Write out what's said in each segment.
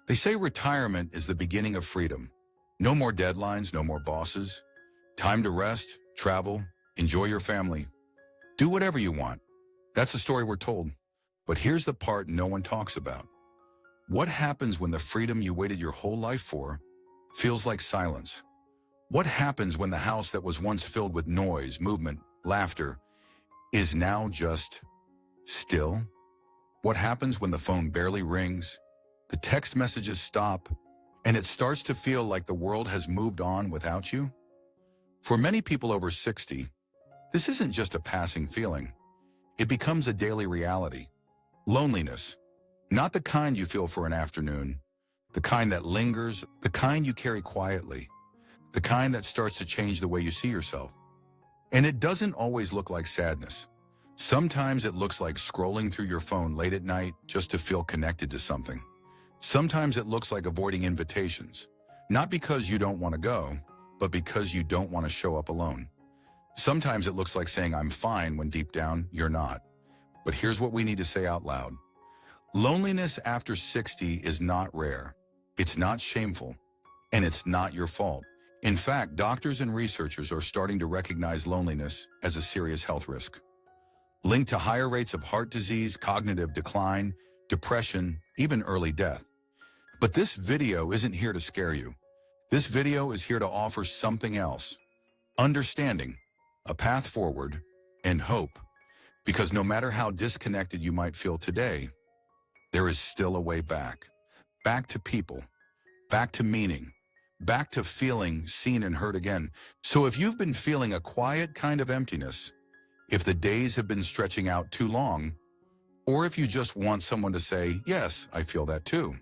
They say retirement is the beginning of freedom. No more deadlines, no more bosses. Time to rest, travel, enjoy your family. Do whatever you want. That's the story we're told. But here's the part no one talks about. What happens when the freedom you waited your whole life for feels like silence? What happens when the house that was once filled with noise, movement, laughter is now just still? What happens when the phone barely rings, the text messages stop, and it starts to feel like the world has moved on without you? For many people over 60, this isn't just a passing feeling. It becomes a daily reality. Loneliness, not the kind you feel for an afternoon, the kind that lingers, the kind you carry quietly, the kind that starts to change the way you see yourself. And it doesn't always look like sadness. Sometimes it looks like scrolling through your phone late at night just to feel connected to something. Sometimes it looks like avoiding invitations, not because you don't want to go, but because you don't want to show up alone. Sometimes it looks like saying I'm fine when deep down you're not. But here's what we need to say out loud. Loneliness after 60 is not rare. It's not shameful, and it's not your fault. In fact, doctors and researchers are starting to recognize loneliness as a serious health risk, linked to higher rates of heart disease, cognitive decline, depression, even early death. But this video isn't here to scare you. This video is here to offer something else: understanding, a path forward, and hope. Because no matter how disconnected you might feel today, there is still a way back. Back to people, back to meaning, back to feeling seen and heard again. So if you've been feeling a quiet kind of emptiness, if the days have been stretching out too long, or if you just want someone to say, yes, I feel that too,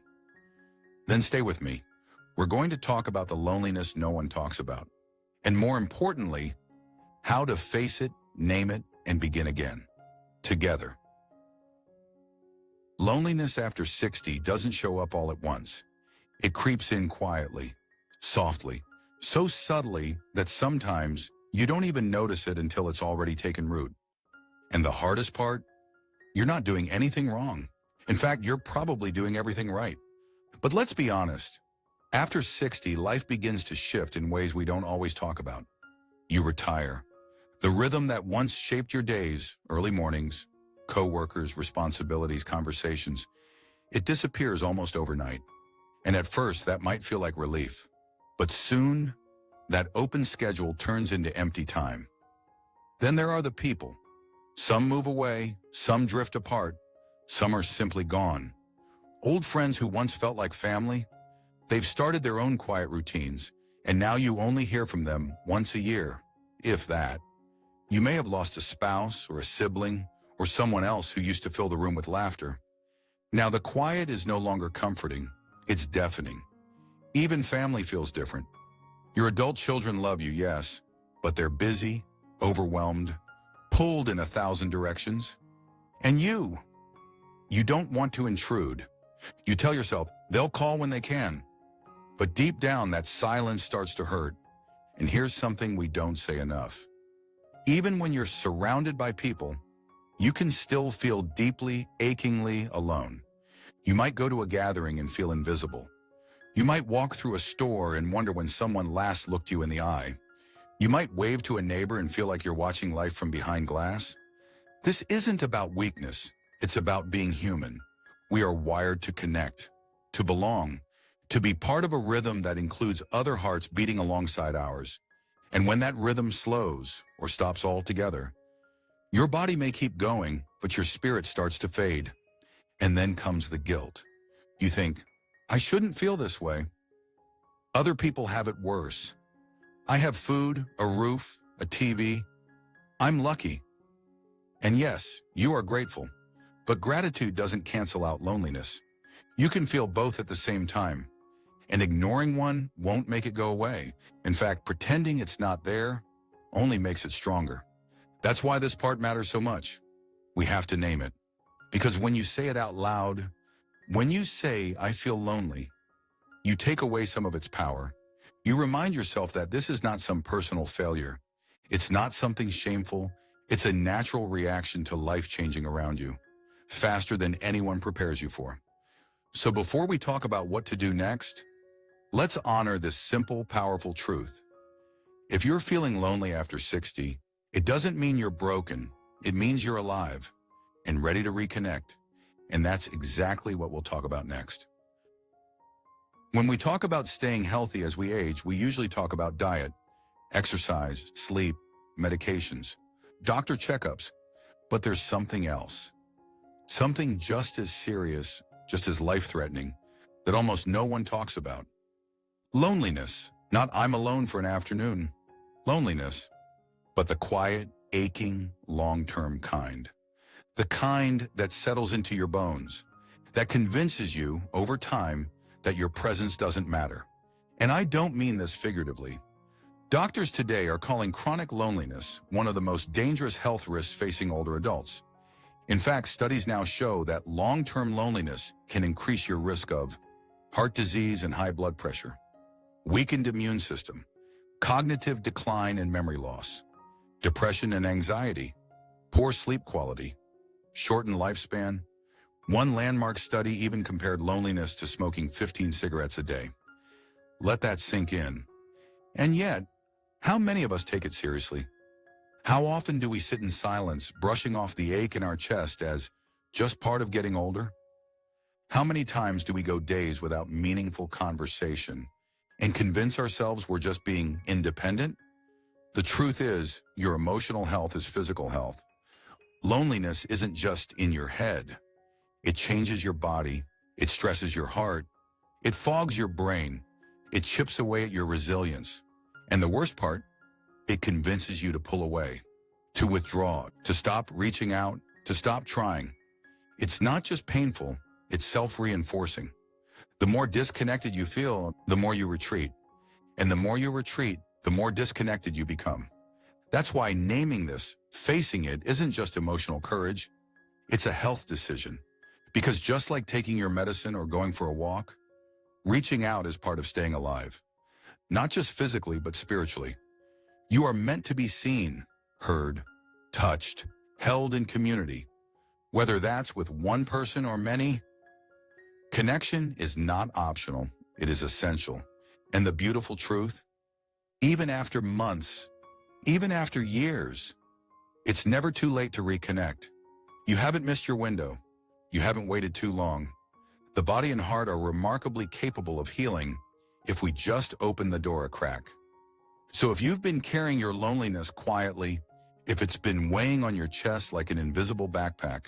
then stay with me. We're going to talk about the loneliness no one talks about. And more importantly, how to face it, name it, and begin again. Together. Loneliness after 60 doesn't show up all at once. It creeps in quietly, softly, so subtly that sometimes you don't even notice it until it's already taken root. And the hardest part? You're not doing anything wrong. In fact, you're probably doing everything right. But let's be honest. After 60, life begins to shift in ways we don't always talk about. You retire. The rhythm that once shaped your days, early mornings, co-workers, responsibilities, conversations, it disappears almost overnight. And at first, that might feel like relief. But soon, that open schedule turns into empty time. Then there are the people. Some move away, some drift apart, some are simply gone. Old friends who once felt like family, they've started their own quiet routines, and now you only hear from them once a year, if that. You may have lost a spouse or a sibling or someone else who used to fill the room with laughter. Now the quiet is no longer comforting, it's deafening. Even family feels different. Your adult children love you, yes, but they're busy, overwhelmed, pulled in 1,000 directions. And you don't want to intrude. You tell yourself, they'll call when they can. But deep down, that silence starts to hurt. And here's something we don't say enough. Even when you're surrounded by people, you can still feel deeply, achingly alone. You might go to a gathering and feel invisible. You might walk through a store and wonder when someone last looked you in the eye. You might wave to a neighbor and feel like you're watching life from behind glass. This isn't about weakness. It's about being human. We are wired to connect, to belong, to be part of a rhythm that includes other hearts beating alongside ours. And when that rhythm slows or stops altogether, your body may keep going, but your spirit starts to fade. And then comes the guilt. You think, I shouldn't feel this way. Other people have it worse. I have food, a roof, a TV. I'm lucky. And yes, you are grateful. But gratitude doesn't cancel out loneliness. You can feel both at the same time. And ignoring one won't make it go away. In fact, pretending it's not there only makes it stronger. That's why this part matters so much. We have to name it. Because when you say it out loud, when you say, I feel lonely, you take away some of its power. You remind yourself that this is not some personal failure. It's not something shameful. It's a natural reaction to life changing around you, faster than anyone prepares you for. So before we talk about what to do next, let's honor this simple, powerful truth. If you're feeling lonely after 60, it doesn't mean you're broken. It means you're alive and ready to reconnect. And that's exactly what we'll talk about next. When we talk about staying healthy as we age, we usually talk about diet, exercise, sleep, medications, doctor checkups. But there's something else. Something just as serious, just as life-threatening, that almost no one talks about. Loneliness. Not I'm alone for an afternoon. Loneliness. But the quiet, aching, long-term kind. The kind that settles into your bones. That convinces you, over time, that your presence doesn't matter. And I don't mean this figuratively. Doctors today are calling chronic loneliness one of the most dangerous health risks facing older adults. In fact, studies now show that long-term loneliness can increase your risk of heart disease and high blood pressure, weakened immune system, cognitive decline and memory loss, depression and anxiety, poor sleep quality, shortened lifespan. One landmark study even compared loneliness to smoking 15 cigarettes a day. Let that sink in. And yet, how many of us take it seriously? How often do we sit in silence, brushing off the ache in our chest as just part of getting older? How many times do we go days without meaningful conversation and convince ourselves we're just being independent? The truth is, your emotional health is physical health. Loneliness isn't just in your head. It changes your body, it stresses your heart, it fogs your brain, it chips away at your resilience. And the worst part, it convinces you to pull away, to withdraw, to stop reaching out, to stop trying. It's not just painful, it's self-reinforcing. The more disconnected you feel, the more you retreat. And the more you retreat, the more disconnected you become. That's why naming this, facing it, isn't just emotional courage, it's a health decision. Because just like taking your medicine or going for a walk, reaching out is part of staying alive. Not just physically, but spiritually. You are meant to be seen, heard, touched, held in community. Whether that's with one person or many, connection is not optional, it is essential. And the beautiful truth, even after months, even after years, it's never too late to reconnect. You haven't missed your window. You haven't waited too long. The body and heart are remarkably capable of healing if we just open the door a crack. So if you've been carrying your loneliness quietly, if it's been weighing on your chest like an invisible backpack,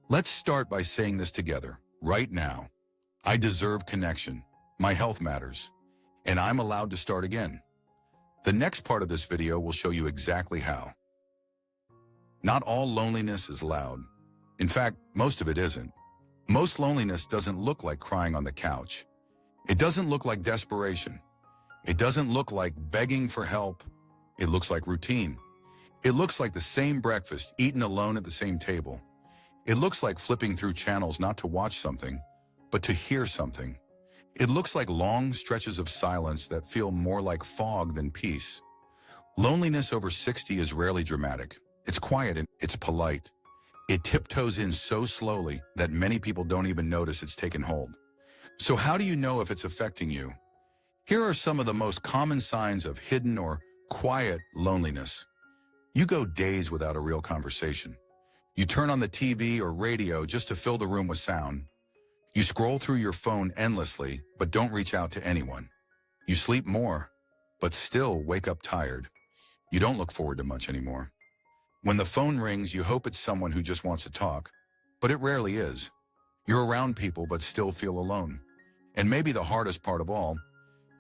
let's start by saying this together, right now. I deserve connection. My health matters. And I'm allowed to start again. The next part of this video will show you exactly how. Not all loneliness is loud. In fact, most of it isn't. Most loneliness doesn't look like crying on the couch. It doesn't look like desperation. It doesn't look like begging for help. It looks like routine. It looks like the same breakfast eaten alone at the same table. It looks like flipping through channels not to watch something, but to hear something. It looks like long stretches of silence that feel more like fog than peace. Loneliness over 60 is rarely dramatic. It's quiet and it's polite. It tiptoes in so slowly that many people don't even notice it's taken hold. So how do you know if it's affecting you? Here are some of the most common signs of hidden or quiet loneliness. You go days without a real conversation. You turn on the TV or radio just to fill the room with sound. You scroll through your phone endlessly, but don't reach out to anyone. You sleep more, but still wake up tired. You don't look forward to much anymore. When the phone rings, you hope it's someone who just wants to talk, but it rarely is. You're around people but still feel alone. And maybe the hardest part of all,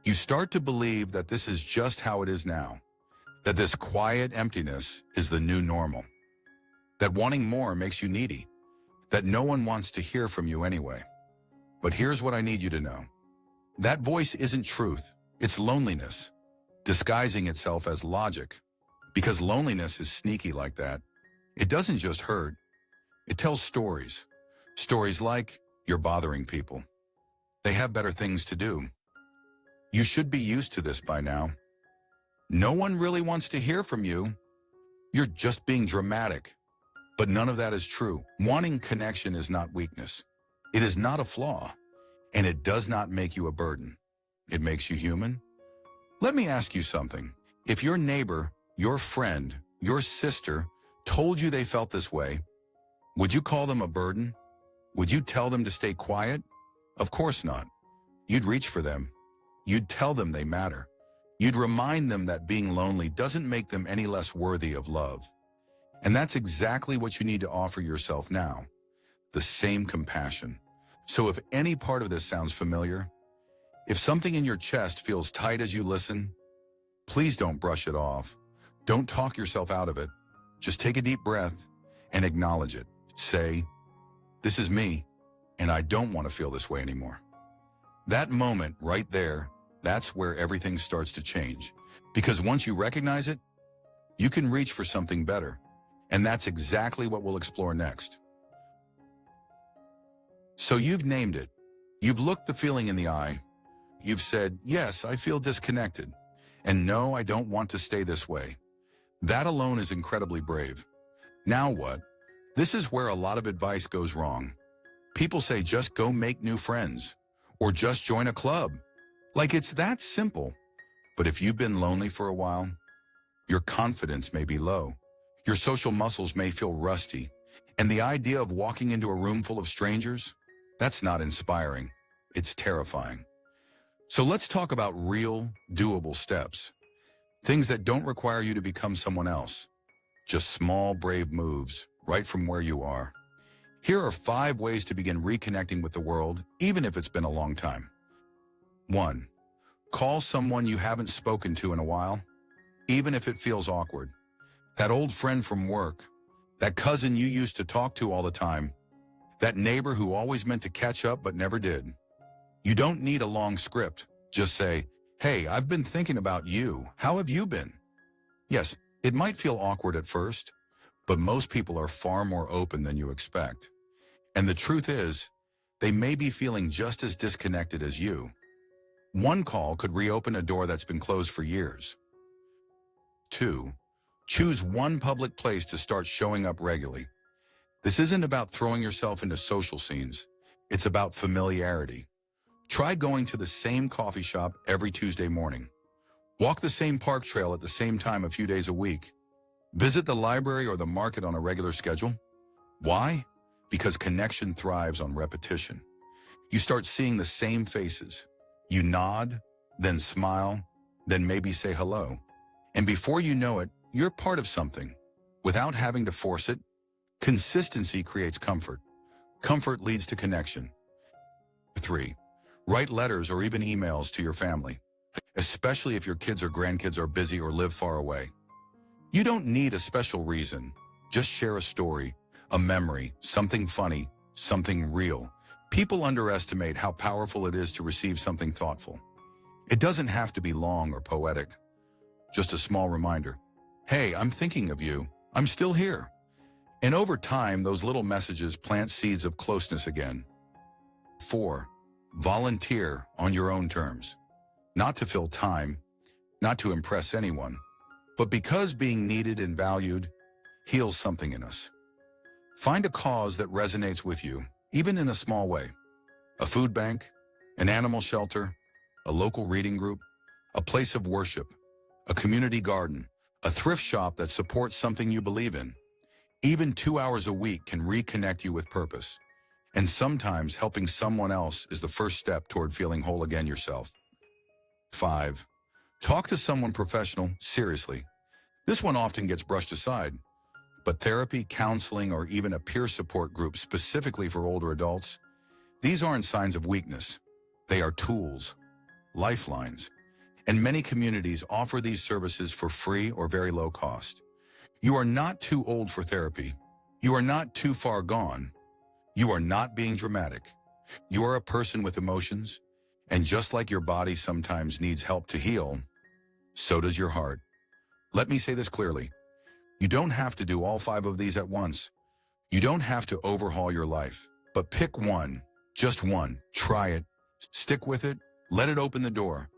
you start to believe that this is just how it is now, that this quiet emptiness is the new normal, that wanting more makes you needy, that no one wants to hear from you anyway. But here's what I need you to know. That voice isn't truth, it's loneliness, disguising itself as logic. Because loneliness is sneaky like that. It doesn't just hurt. It tells stories. Stories like, you're bothering people. They have better things to do. You should be used to this by now. No one really wants to hear from you. You're just being dramatic. But none of that is true. Wanting connection is not weakness. It is not a flaw. And it does not make you a burden. It makes you human. Let me ask you something. If your neighbor, your friend, your sister told you they felt this way, would you call them a burden? Would you tell them to stay quiet? Of course not. You'd reach for them. You'd tell them they matter. You'd remind them that being lonely doesn't make them any less worthy of love. And that's exactly what you need to offer yourself now. The same compassion. So if any part of this sounds familiar, if something in your chest feels tight as you listen, please don't brush it off. Don't talk yourself out of it. Just take a deep breath and acknowledge it. Say, "This is me, and I don't want to feel this way anymore." That moment right there, that's where everything starts to change. Because once you recognize it, you can reach for something better. And that's exactly what we'll explore next. So you've named it. You've looked the feeling in the eye. You've said, "Yes, I feel disconnected." And "No, I don't want to stay this way." That alone is incredibly brave. Now what? This is where a lot of advice goes wrong. People say just go make new friends, or just join a club. Like it's that simple. But if you've been lonely for a while, your confidence may be low. Your social muscles may feel rusty. And the idea of walking into a room full of strangers, that's not inspiring. It's terrifying. So let's talk about real, doable steps. Things that don't require you to become someone else. Just small, brave moves, right from where you are. Here are 5 ways to begin reconnecting with the world, even if it's been a long time. 1. Call someone you haven't spoken to in a while, even if it feels awkward. That old friend from work, that cousin you used to talk to all the time, that neighbor who always meant to catch up but never did. You don't need a long script. Just say, "Hey, I've been thinking about you. How have you been?" Yes, it might feel awkward at first, but most people are far more open than you expect. And the truth is, they may be feeling just as disconnected as you. One call could reopen a door that's been closed for years. 2. Choose one public place to start showing up regularly. This isn't about throwing yourself into social scenes. It's about familiarity. Try going to the same coffee shop every Tuesday morning. Walk the same park trail at the same time a few days a week. Visit the library or the market on a regular schedule. Why? Because connection thrives on repetition. You start seeing the same faces. You nod, then smile, then maybe say hello. And before you know it, you're part of something. Without having to force it, consistency creates comfort. Comfort leads to connection. 3. Write letters or even emails to your family, especially if your kids or grandkids are busy or live far away. You don't need a special reason. Just share a story, a memory, something funny, something real. People underestimate how powerful it is to receive something thoughtful. It doesn't have to be long or poetic. Just a small reminder. "Hey, I'm thinking of you. I'm still here." And over time, those little messages plant seeds of closeness again. 4. Volunteer on your own terms. Not to fill time, not to impress anyone, but because being needed and valued heals something in us. Find a cause that resonates with you, even in a small way. A food bank, an animal shelter, a local reading group, a place of worship, a community garden, a thrift shop that supports something you believe in. Even 2 hours a week can reconnect you with purpose. And sometimes helping someone else is the first step toward feeling whole again yourself. 5. Talk to someone professional, seriously. This one often gets brushed aside. But therapy, counseling, or even a peer support group specifically for older adults, these aren't signs of weakness. They are tools, lifelines. And many communities offer these services for free or very low cost. You are not too old for therapy. You are not too far gone. You are not being dramatic. You are a person with emotions, and just like your body sometimes needs help to heal, so does your heart. Let me say this clearly. You don't have to do all 5 of these at once. You don't have to overhaul your life, but pick one, just one, try it, stick with it, let it open the door.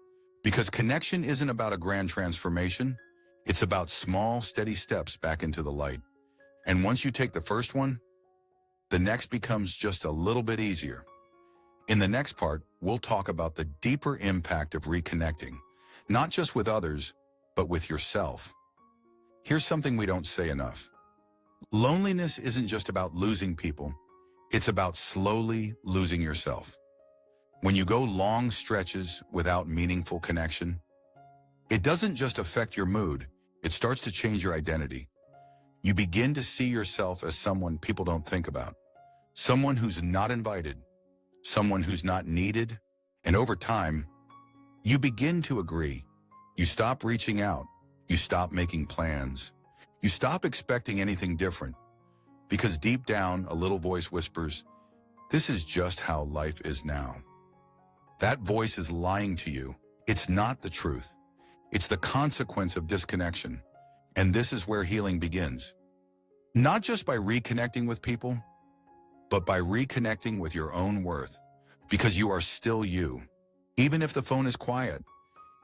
Because connection isn't about a grand transformation, it's about small, steady steps back into the light. And once you take the first one, the next becomes just a little bit easier. In the next part, we'll talk about the deeper impact of reconnecting, not just with others, but with yourself. Here's something we don't say enough. Loneliness isn't just about losing people, it's about slowly losing yourself. When you go long stretches without meaningful connection, it doesn't just affect your mood, it starts to change your identity. You begin to see yourself as someone people don't think about, someone who's not invited, someone who's not needed, and over time, you begin to agree. You stop reaching out, you stop making plans, you stop expecting anything different, because deep down, a little voice whispers, "This is just how life is now." That voice is lying to you. It's not the truth. It's the consequence of disconnection. And this is where healing begins. Not just by reconnecting with people, but by reconnecting with your own worth. Because you are still you. Even if the phone is quiet,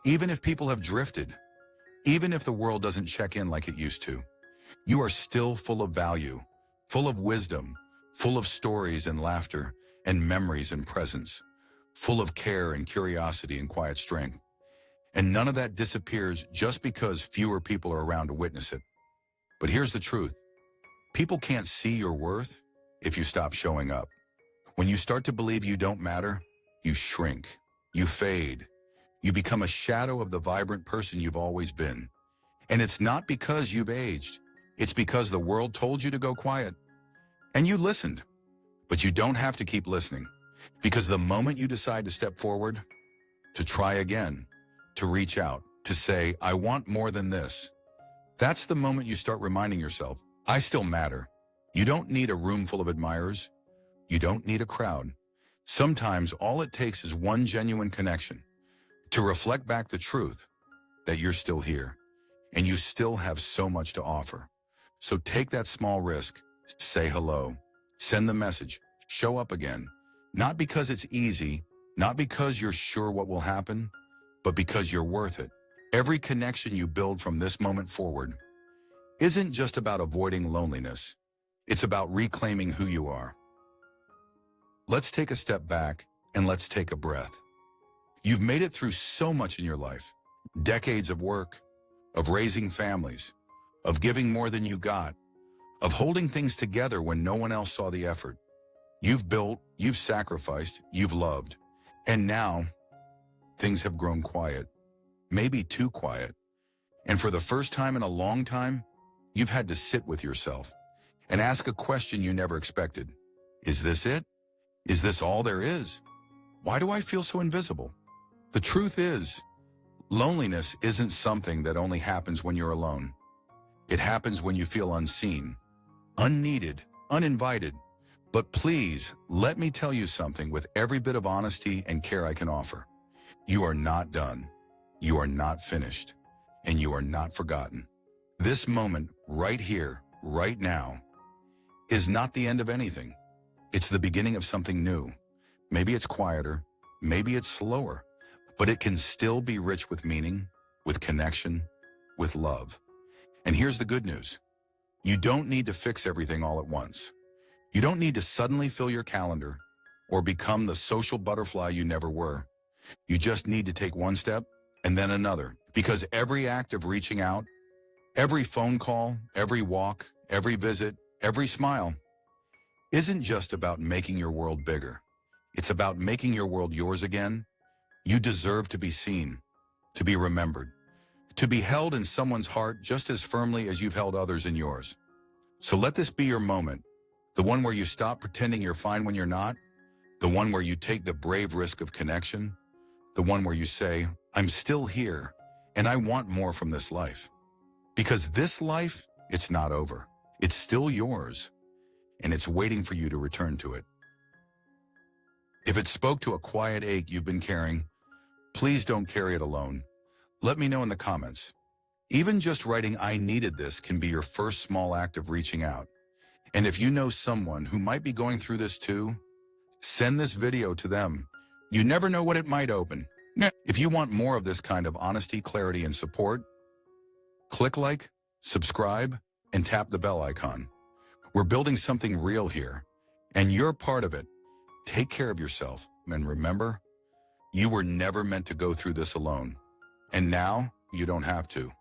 even if people have drifted, even if the world doesn't check in like it used to, you are still full of value, full of wisdom, full of stories and laughter and memories and presence, full of care and curiosity and quiet strength. And none of that disappears just because fewer people are around to witness it. But here's the truth. People can't see your worth if you stop showing up. When you start to believe you don't matter, you shrink, you fade, you become a shadow of the vibrant person you've always been. And it's not because you've aged. It's because the world told you to go quiet. And you listened. But you don't have to keep listening. Because the moment you decide to step forward, to try again, to reach out, to say, "I want more than this," that's the moment you start reminding yourself, I still matter. You don't need a room full of admirers. You don't need a crowd. Sometimes all it takes is one genuine connection to reflect back the truth that you're still here and you still have so much to offer. So take that small risk, say hello, send the message, show up again. Not because it's easy, not because you're sure what will happen, but because you're worth it. Every connection you build from this moment forward isn't just about avoiding loneliness. It's about reclaiming who you are. Let's take a step back and let's take a breath. You've made it through so much in your life. Decades of work, of raising families, of giving more than you got, of holding things together when no one else saw the effort. You've built, you've sacrificed, you've loved. And now, things have grown quiet, maybe too quiet. And for the first time in a long time, you've had to sit with yourself and ask a question you never expected. Is this it? Is this all there is? Why do I feel so invisible? The truth is, loneliness isn't something that only happens when you're alone. It happens when you feel unseen, unneeded, uninvited. But please, let me tell you something with every bit of honesty and care I can offer. You are not done. You are not finished. And you are not forgotten. This moment, right here, right now, is not the end of anything. It's the beginning of something new. Maybe it's quieter, maybe it's slower, but it can still be rich with meaning, with connection, with love. And here's the good news. You don't need to fix everything all at once. You don't need to suddenly fill your calendar or become the social butterfly you never were. You just need to take one step and then another, because every act of reaching out, every phone call, every walk, every visit, every smile isn't just about making your world bigger. It's about making your world yours again. You deserve to be seen, to be remembered, to be held in someone's heart just as firmly as you've held others in yours. So let this be your moment, the one where you stop pretending you're fine when you're not, the one where you take the brave risk of connection, the one where you say, I'm still here, and I want more from this life. Because this life, it's not over. It's still yours, and it's waiting for you to return to it. If it spoke to a quiet ache you've been carrying, please don't carry it alone. Let me know in the comments. Even just writing "I needed this" can be your first small act of reaching out. And if you know someone who might be going through this too, send this video to them. You never know what it might open. If you want more of this kind of honesty, clarity, and support, click like, subscribe, and tap the bell icon. We're building something real here, and you're part of it. Take care of yourself. And remember, you were never meant to go through this alone. And now you don't have to.